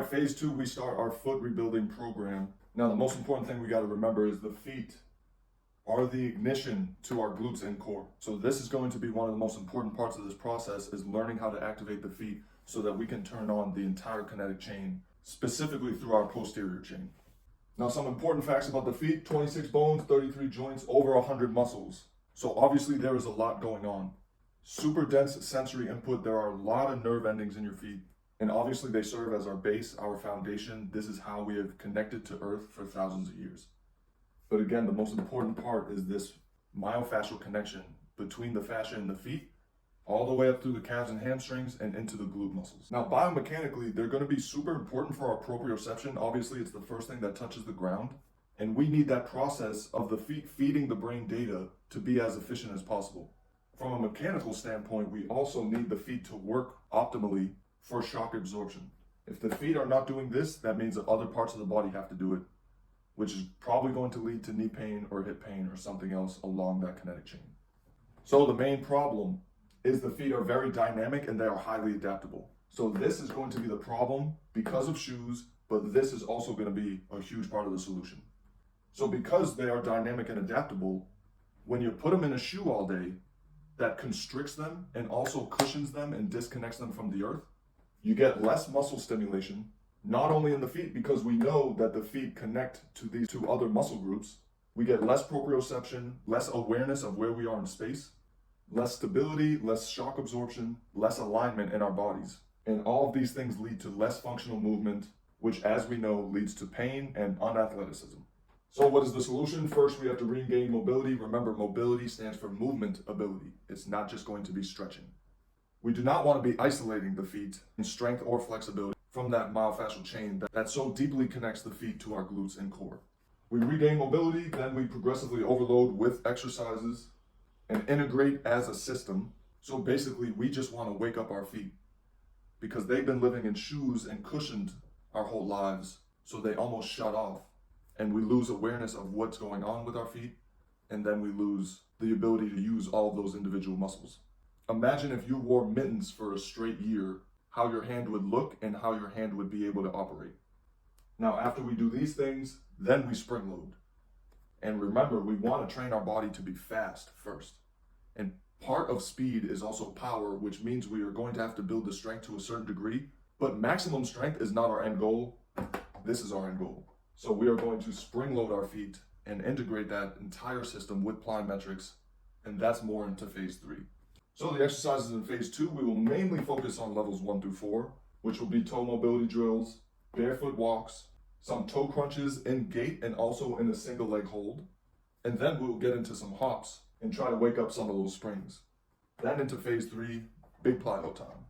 phase 2, we start our foot rebuilding program. Now, the most important thing we got to remember is the feet are the ignition to our glutes and core. So this is going to be one of the most important parts of this process, is learning how to activate the feet so that we can turn on the entire kinetic chain, specifically through our posterior chain. Now, some important facts about the feet: 26 bones, 33 joints, over 100 muscles. So obviously there is a lot going on. Super dense sensory input. There are a lot of nerve endings in your feet. And obviously they serve as our base, our foundation. This is how we have connected to Earth for thousands of years. But again, the most important part is this myofascial connection between the fascia and the feet, all the way up through the calves and hamstrings and into the glute muscles. Now, biomechanically, they're going to be super important for our proprioception. Obviously, it's the first thing that touches the ground. And we need that process of the feet feeding the brain data to be as efficient as possible. From a mechanical standpoint, we also need the feet to work optimally for shock absorption. If the feet are not doing this, that means that other parts of the body have to do it, which is probably going to lead to knee pain or hip pain or something else along that kinetic chain. So the main problem is the feet are very dynamic and they are highly adaptable. So this is going to be the problem because of shoes, but this is also going to be a huge part of the solution. So because they are dynamic and adaptable, when you put them in a shoe all day, that constricts them and also cushions them and disconnects them from the earth, you get less muscle stimulation, not only in the feet, because we know that the feet connect to these two other muscle groups. We get less proprioception, less awareness of where we are in space, less stability, less shock absorption, less alignment in our bodies. And all of these things lead to less functional movement, which, as we know, leads to pain and unathleticism. So what is the solution? First, we have to regain mobility. Remember, mobility stands for movement ability. It's not just going to be stretching. We do not want to be isolating the feet in strength or flexibility from that myofascial chain that so deeply connects the feet to our glutes and core. We regain mobility, then we progressively overload with exercises and integrate as a system. So basically, we just want to wake up our feet because they've been living in shoes and cushioned our whole lives, so they almost shut off. And we lose awareness of what's going on with our feet, and then we lose the ability to use all of those individual muscles. Imagine if you wore mittens for a straight year, how your hand would look and how your hand would be able to operate. Now, after we do these things, then we spring load. And remember, we want to train our body to be fast first. And part of speed is also power, which means we are going to have to build the strength to a certain degree, but maximum strength is not our end goal. This is our end goal. So we are going to spring load our feet and integrate that entire system with plyometrics, and that's more into phase 3. So the exercises in phase 2, we will mainly focus on levels 1 through 4, which will be toe mobility drills, barefoot walks, some toe crunches in gait and also in a single leg hold. And then we'll get into some hops and try to wake up some of those springs. Then into phase 3, big plyo time.